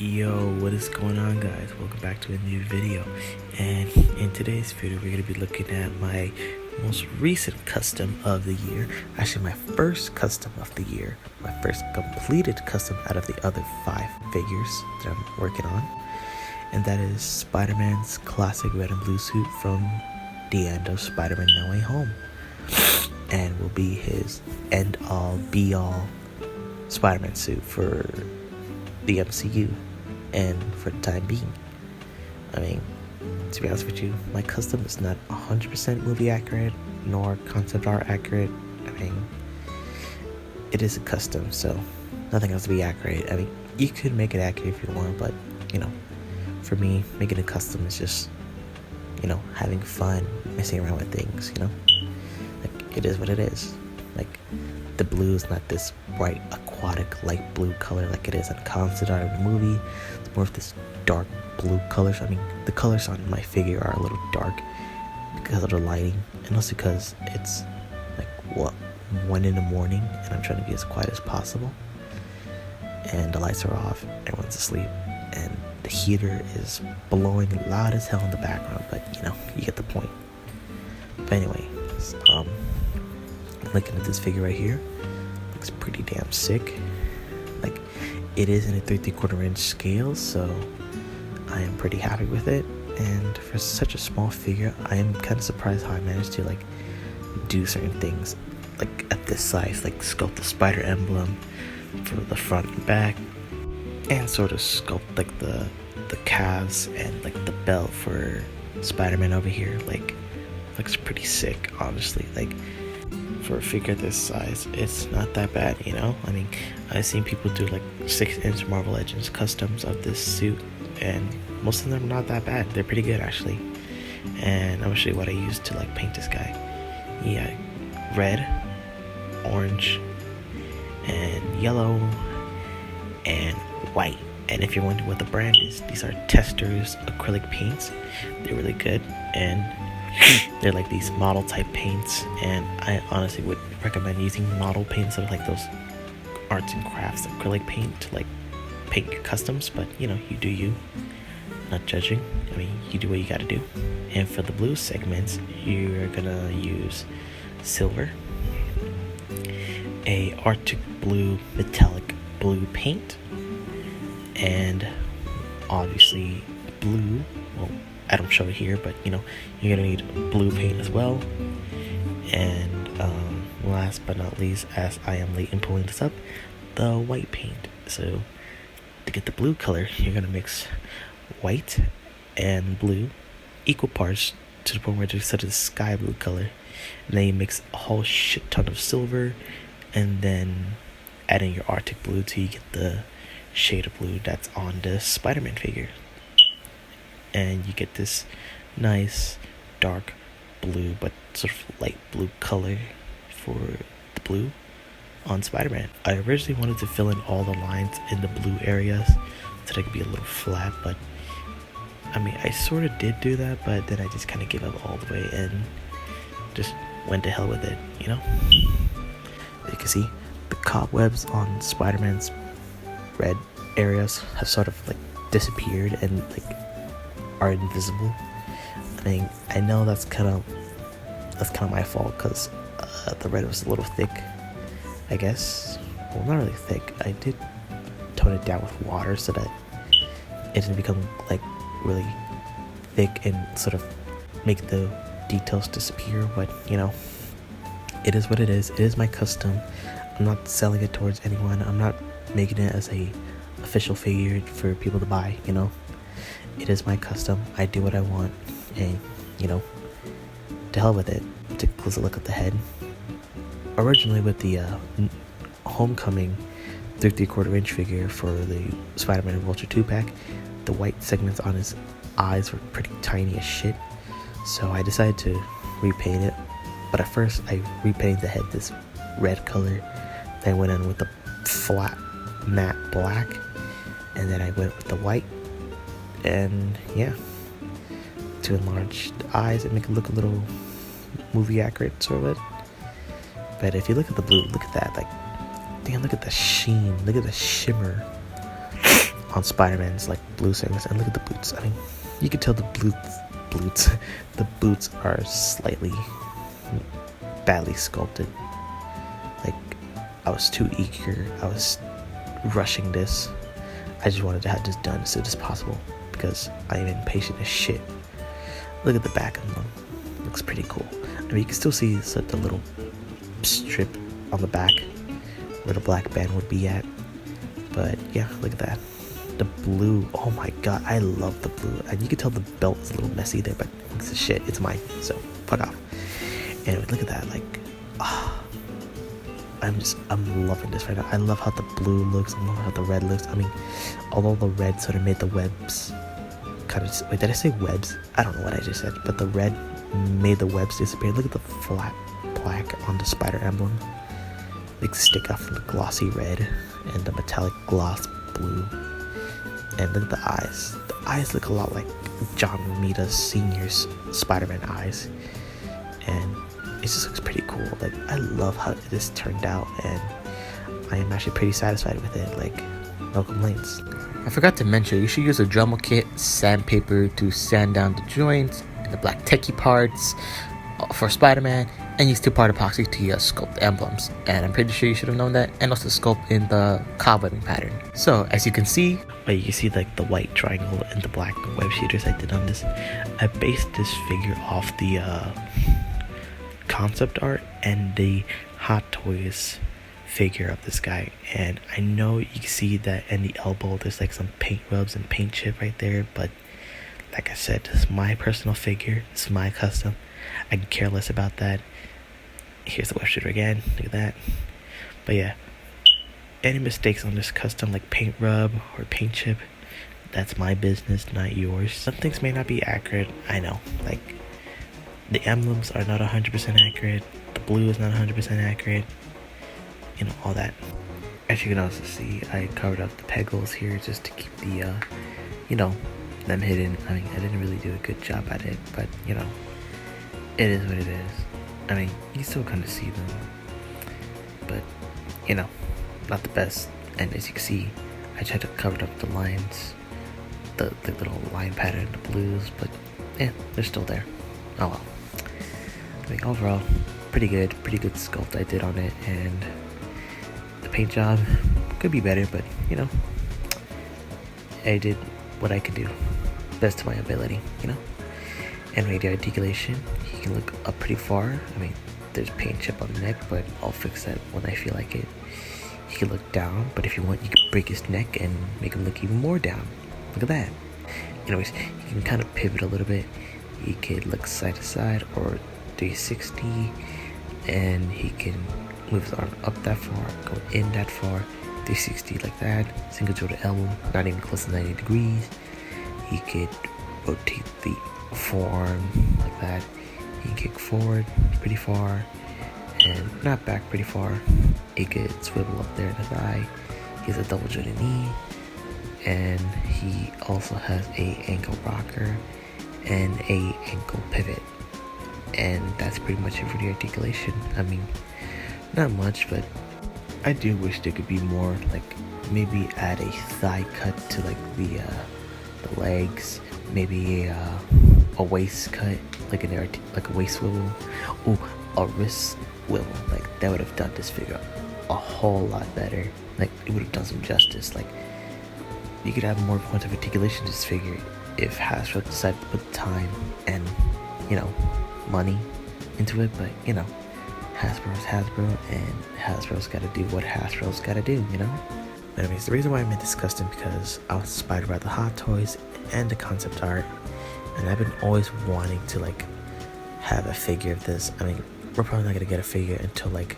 Yo, what is going on, guys? Welcome back to a new video. And in today's video we're going to be looking at my most recent custom of the year. Actually, my first custom of the year, my first completed custom out of the other 5 figures that I'm working on, and that is Spider-Man's classic red and blue suit from the end of Spider-Man No Way Home, and will be his end all be all Spider-Man suit for the MCU and for the time being. I mean, to be honest with you, my custom is not 100% movie accurate nor concept art accurate. I mean, it is a custom, so nothing has to be accurate. I mean, you could make it accurate if you want, but you know, for me, making a custom is just, you know, having fun, messing around with things, you know? Like, it is what it is. Like, the blue is not this bright aquatic light blue color like it is in concept art of the movie. It's more of this dark blue colors. I mean, the colors on my figure are a little dark because of the lighting, and also because it's like 1 in the morning and I'm trying to be as quiet as possible, and the lights are off, everyone's asleep, and the heater is blowing loud as hell in the background, but you know, you get the point. But anyway, looking at this figure right here, looks pretty damn sick. Like, it is in a 3/4 inch scale, so I am pretty happy with it. And for such a small figure, I am kind of surprised how I managed to like do certain things like at this size, like sculpt the spider emblem for the front and back, and sort of sculpt like the calves and like the belt for Spider-Man over here. Like, looks pretty sick, honestly. Like, for a figure this size, it's not that bad, you know? I mean, I've seen people do like 6-inch Marvel Legends customs of this suit, and most of them are not that bad. They're pretty good, actually. And I'm gonna show you what I used to like paint this guy. Yeah, red, orange, and yellow, and white. And if you're wondering what the brand is, these are Testors acrylic paints. They're really good, and they're like these model type paints, and I honestly would recommend using model paint instead of like those arts and crafts acrylic paint to like paint your customs. But you know, you do you, not judging. I mean, you do what you gotta do. And for the blue segments, you're gonna use silver, a Arctic blue metallic blue paint, and obviously blue. Well, I don't show it here, but you know, you're gonna need blue paint as well. And last but not least, as I am late in pulling this up, the white paint. So to get the blue color, you're gonna mix white and blue equal parts to the point where it's such a sky blue color, and then you mix a whole shit ton of silver, and then add in your Arctic blue till you get the shade of blue that's on the Spider-Man figure. And you get this nice dark blue but sort of light blue color for the blue on Spider-Man. I originally wanted to fill in all the lines in the blue areas so they could be a little flat, but I mean, I sort of did do that, but then I just kind of gave up all the way and just went to hell with it, you know? As you can see, the cobwebs on Spider-Man's red areas have sort of like disappeared and like are invisible. I mean, I know that's kind of my fault, because the red was a little thick, I guess. Well, not really thick. I did tone it down with water so that it didn't become like really thick and sort of make the details disappear. But you know, it is what it is. It is my custom. I'm not selling it towards anyone. I'm not making it as a official figure for people to buy, you know. It is my custom. I do what I want, and you know, to hell with it. Take a closer look at the head. Originally with the Homecoming 3/4 inch figure for the Spider-Man Vulture 2-pack, the white segments on his eyes were pretty tiny as shit, so I decided to repaint it. But at first I repainted the head this red color, then I went in with the flat matte black, and then I went with the white, and yeah, to enlarge the eyes and make it look a little movie accurate sort of. But if you look at the blue, look at that, like, damn, look at the sheen, look at the shimmer on Spider-Man's like blue surface. And look at the boots. I mean, you can tell the the boots are slightly badly sculpted. Like, I was too eager. I was rushing this. I just wanted to have this done as soon as possible because I am impatient as shit. Look at the back of them. Looks pretty cool. I mean, you can still see the little strip on the back where the black band would be at. But yeah, look at that. The blue. Oh my god, I love the blue. And you can tell the belt is a little messy there, but it's shit. It's mine. So fuck off. Anyway, look at that. Like, I'm loving this right now. I love how the blue looks. I love how the red looks. I mean, although the red sort of made the webs kind of. Wait, did I say webs? I don't know what I just said. But the red made the webs disappear. Look at the flat plaque on the spider emblem. Like, stick out from the glossy red and the metallic gloss blue. And look at the eyes. The eyes look a lot like John Romita Sr.'s Spider-Man eyes. And it just looks pretty cool. Like, I love how this turned out, and I am actually pretty satisfied with it. Like, no complaints. I forgot to mention, you should use a Dremel kit, sandpaper to sand down the joints, and the black techie parts for Spider-Man, and use 2-part epoxy to sculpt emblems. And I'm pretty sure you should have known that, and also sculpt in the cobwebbing pattern. So, as you can see, like the white triangle and the black web shooters I did on this. I based this figure off the concept art and the Hot Toys figure of this guy, and I know you can see that in the elbow there's like some paint rubs and paint chip right there, but like I said, this is my personal figure, it's my custom. I can care less about that. Here's the web shooter again, look at that. But yeah, any mistakes on this custom like paint rub or paint chip, that's my business, not yours. Some things may not be accurate, I know, like the emblems are not 100% accurate, the blue is not 100% accurate, you know, all that. As you can also see, I covered up the peg holes here just to keep the, you know, them hidden. I mean, I didn't really do a good job at it, but, you know, it is what it is. I mean, you can still kind of see them, but, you know, not the best. And as you can see, I tried to cover up the lines, the little line pattern, the blues, but yeah, they're still there. Oh well. I mean, overall, pretty good sculpt I did on it, and the paint job could be better, but you know, I did what I could do, best to my ability, you know. Anyway, the articulation, he can look up pretty far. I mean, there's paint chip on the neck, but I'll fix that when I feel like it. He can look down, but if you want, you can break his neck and make him look even more down. Look at that. Anyways, he can kind of pivot a little bit. He could look side to side or 360, and he can move his arm up that far, go in that far, 360 like that, single shoulder elbow, not even close to 90 degrees. He could rotate the forearm like that. He can kick forward pretty far and not back pretty far. He could swivel up there in the thigh. He has a double jointed knee, and he also has a ankle rocker and a ankle pivot, and that's pretty much it for the articulation. I mean, not much, but I do wish there could be more, like maybe add a thigh cut to like the legs, maybe a waist cut, like a waist swivel, or a wrist swivel. Like that would have done this figure a whole lot better. Like it would have done some justice. Like you could have more points of articulation to this figure if Hasbro decided to put time and, you know, money into it. But you know, Hasbro's Hasbro, and Hasbro's got to do what Hasbro's got to do, you know. But anyways, the reason why I made this custom because I was inspired by the Hot Toys and the concept art, and I've been always wanting to like have a figure of this. I mean, we're probably not gonna get a figure until like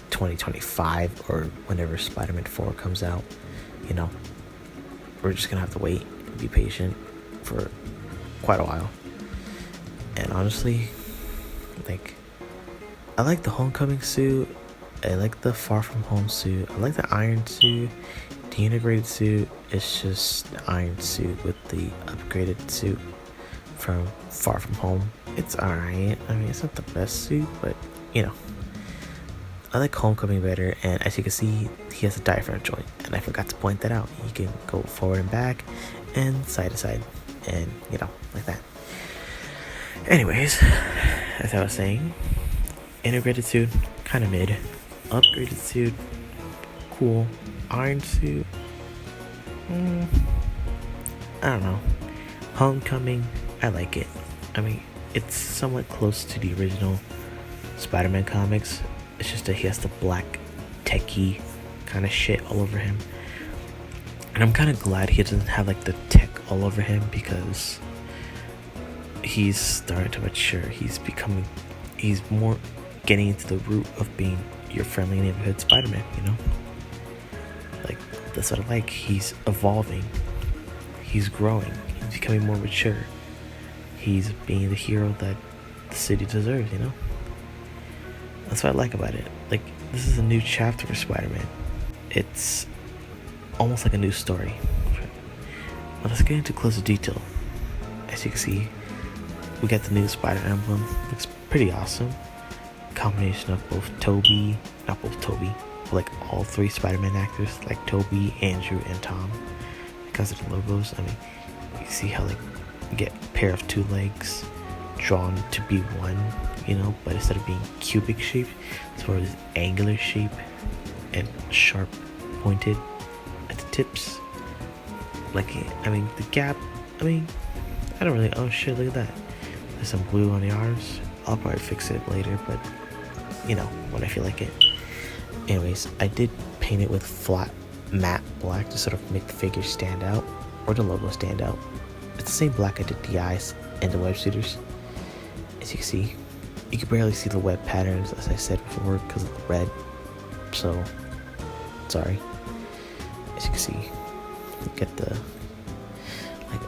2025 or whenever Spider-Man 4 comes out. You know, we're just gonna have to wait and be patient for quite a while. And honestly, like, I like the Homecoming suit, I like the Far From Home suit, I like the Iron suit. The integrated suit is just the Iron suit with the upgraded suit from Far From Home. It's alright. I mean, it's not the best suit, but you know, I like Homecoming better, and as you can see, he has a diaphragm joint, and I forgot to point that out. He can go forward and back, and side to side, and like that. Anyways, as I was saying, integrated suit, kind of mid. Upgraded suit, cool. Iron suit, I don't know. Homecoming, I like it. I mean, it's somewhat close to the original Spider-Man comics. It's just that he has the black techie kind of shit all over him. And I'm kind of glad he doesn't have like the tech all over him, because he's starting to mature. He's more getting into the root of being your friendly neighborhood Spider-Man, Like, that's what I like. He's evolving. He's growing. He's becoming more mature. He's being the hero that the city deserves, That's what I like about it. Like, this is a new chapter for Spider-Man. It's almost like a new story. But let's get into closer detail. As you can see, we got the new Spider Emblem. Looks pretty awesome. Combination of like all three Spider-Man actors, like Tobey, Andrew, and Tom. Because of the logos, I mean, you see how like you get a pair of two legs drawn to be one, but instead of being cubic shaped, it's more of this angular shape and sharp pointed at the tips. Like, I mean, the gap, I don't really, oh shit, look at that. There's some glue on the arms. I'll probably fix it later, but when I feel like it. Anyways, I did paint it with flat matte black to sort of make the figure stand out, or the logo stand out. It's the same black I did the eyes and the web shooters. As you can see, you can barely see the web patterns, as I said before, because of the red. So, sorry. As you can see, you get the, like,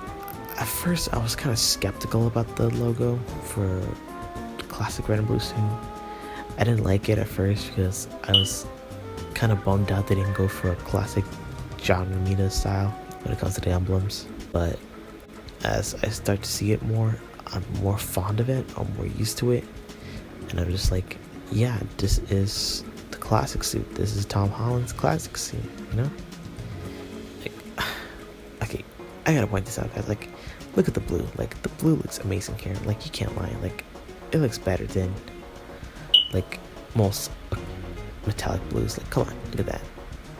at first I was kind of skeptical about the logo for the classic red and blue suit. I didn't like it at first because I was kind of bummed out they didn't go for a classic John Romita style when it comes to the emblems. But as I start to see it more, I'm more fond of it. I'm more used to it. And I'm just like, yeah, this is the classic suit. This is Tom Holland's classic suit, Like, okay, I gotta point this out, guys. Like, look at the blue. Like, the blue looks amazing here. Like, you can't lie. Like, it looks better than, like, most metallic blues. Like, come on, look at that.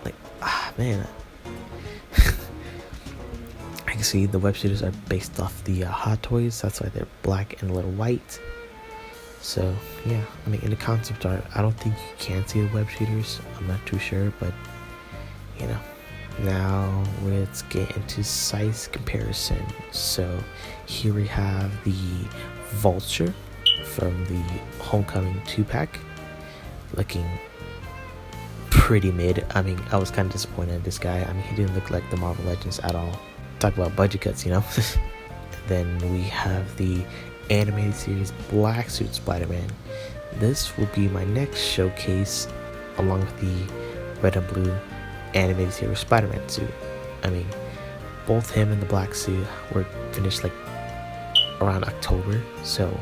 Like, man. I can see the web shooters are based off the Hot Toys. That's why they're black and a little white. So, yeah. I mean, in the concept art, I don't think you can see the web shooters. I'm not too sure, but, Now, let's get into size comparison. So, here we have the Vulture from the Homecoming 2-pack, looking pretty mid. I mean, I was kind of disappointed in this guy. I mean, he didn't look like the Marvel Legends at all. Talk about budget cuts, Then we have the animated series Black Suit Spider-Man. This will be my next showcase, along with the red and blue animated series Spider-Man suit. I mean, both him and the black suit were finished like around October, so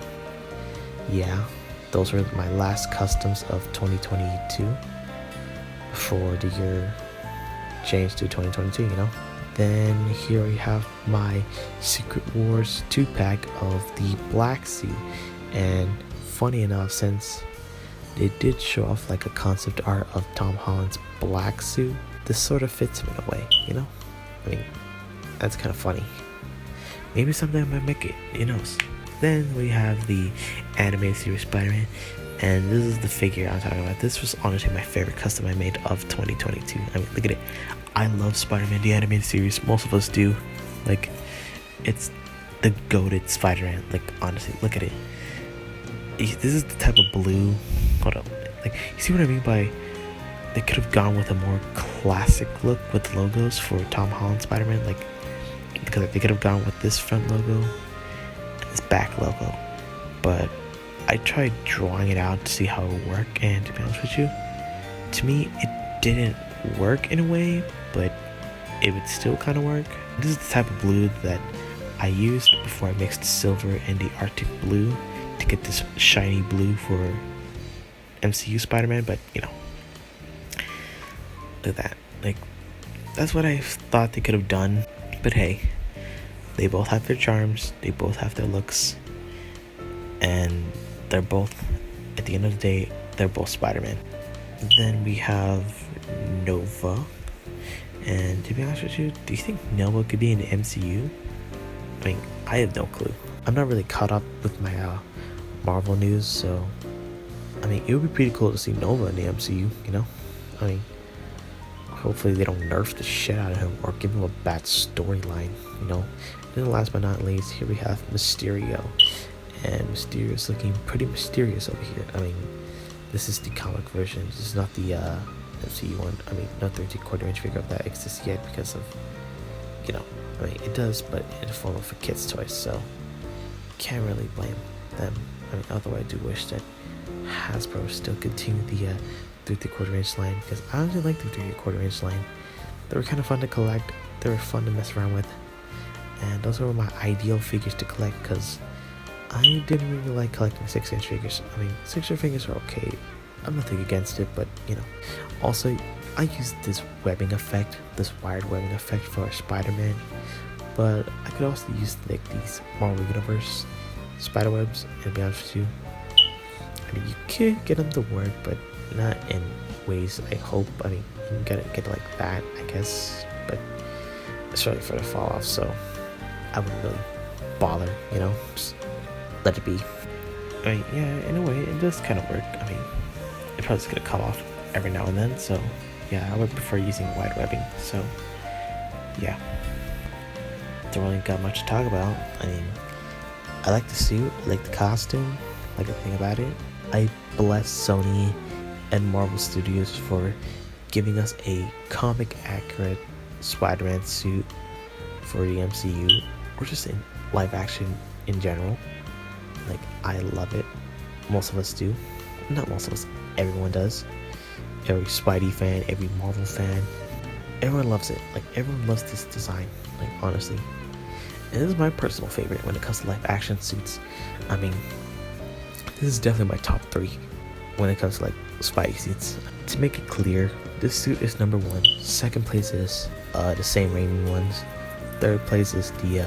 yeah, those were my last customs of 2022 before the year changed to 2022, Then here we have my Secret Wars 2-pack of the black suit, and funny enough, since they did show off like a concept art of Tom Holland's black suit, this sort of fits him in a way, I mean, that's kind of funny. Maybe someday I might make it, who knows. Then we have the animated series Spider-Man, and this is the figure I'm talking about. This was honestly my favorite custom I made of 2022. I mean, look at it. I love Spider-Man, the animated series. Most of us do. Like, it's the goated Spider-Man. Like, honestly, look at it. This is the type of blue. Hold up. Like, you see what I mean by they could have gone with a more classic look with the logos for Tom Holland Spider-Man. Like, because they could have gone with this front logo and this back logo. But I tried drawing it out to see how it would work, and to be honest with you, to me, it didn't work in a way, but it would still kind of work. This is the type of blue that I used before I mixed silver and the Arctic blue to get this shiny blue for MCU Spider-Man, but you know, look at that. Like, that's what I thought they could have done. But hey, they both have their charms, they both have their looks, and they're both, at the end of the day, they're both Spider-Man. Then we have Nova. And to be honest with you, do you think Nova could be in the MCU? I mean, I have no clue. I'm not really caught up with my Marvel news, so I mean, it would be pretty cool to see Nova in the MCU, you know? I mean, hopefully they don't nerf the shit out of him or give him a bad storyline, you know? And then last but not least, here we have Mysterio. And Mysterio is looking pretty mysterious over here. I mean, this is the comic version. This is not the MCU one. I mean, not the 3/4 inch figure of that exists yet because of, you know, I mean, it does, but in the form of a kid's toys, so can't really blame them. I mean, although I do wish that Hasbro still continued the 3/4 inch line, because I honestly like the 3/4 inch line. They were kind of fun to collect, they were fun to mess around with, and those were my ideal figures to collect, because I didn't really like collecting 6-inch figures. I mean, 6-inch figures are okay, I'm nothing against it, but you know. Also, I used this webbing effect, this wired webbing effect for Spider-Man, but I could also use like these Marvel Universe spider webs, and to be honest with you, I mean, you could get them to work, but not in ways I hope. I mean, you can get it like that, I guess, but it's really for the fall off, so I wouldn't really bother, you know, just let it be. I mean, yeah, in a way, it does kind of work. I mean, it's probably just gonna come off every now and then, so yeah, I would prefer using wide webbing, so yeah. Don't really got much to talk about. I mean, I like the suit, I like the costume, I like everything about it. I bless Sony and Marvel Studios for giving us a comic accurate Spider-Man suit for the MCU, or just in live action in general. Like, I love it. Most of us do. Not most of us, everyone does. Every Spidey fan, every Marvel fan, everyone loves it. Like, everyone loves this design, like, honestly. And this is my personal favorite when it comes to live action suits. I mean, this is definitely my top 3 when it comes to like Spidey suits. To make it clear, this suit is number 1. Second place is the Sam Raimi ones. Third place is the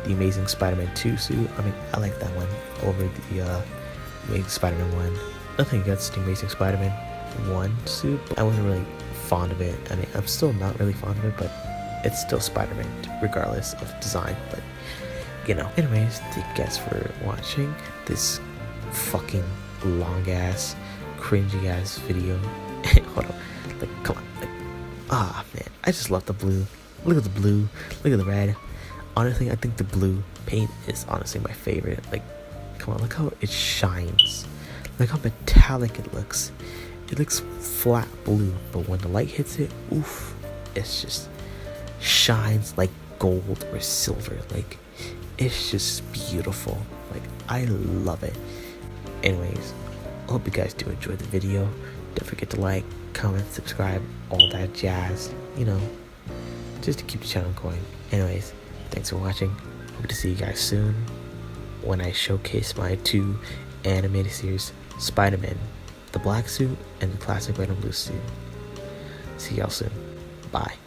Amazing Spider-Man 2 suit. I mean, I like that one over the Amazing Spider-Man 1. Nothing against the Amazing Spider-Man 1 suit, but I wasn't really fond of it. I mean, I'm still not really fond of it, but it's still Spider-Man regardless of design. But you know, anyways, thank you guys for watching this fucking long ass cringy ass video. Hold on, like, come on, like, man, I just love the blue. Look at the blue, look at the red. Honestly, I think the blue paint is honestly my favorite. Like, come on, look how it shines, look how metallic it looks. It looks flat blue, but when the light hits it, oof, it's just shines like gold or silver. Like, it's just beautiful. Like, I love it. Anyways, I hope you guys do enjoy the video. Don't forget to like, comment, subscribe, all that jazz, you know, just to keep the channel going. Anyways, thanks for watching. Hope to see you guys soon when I showcase my 2 animated series, Spider-Man, the black suit and the classic red and blue suit. See y'all soon. Bye.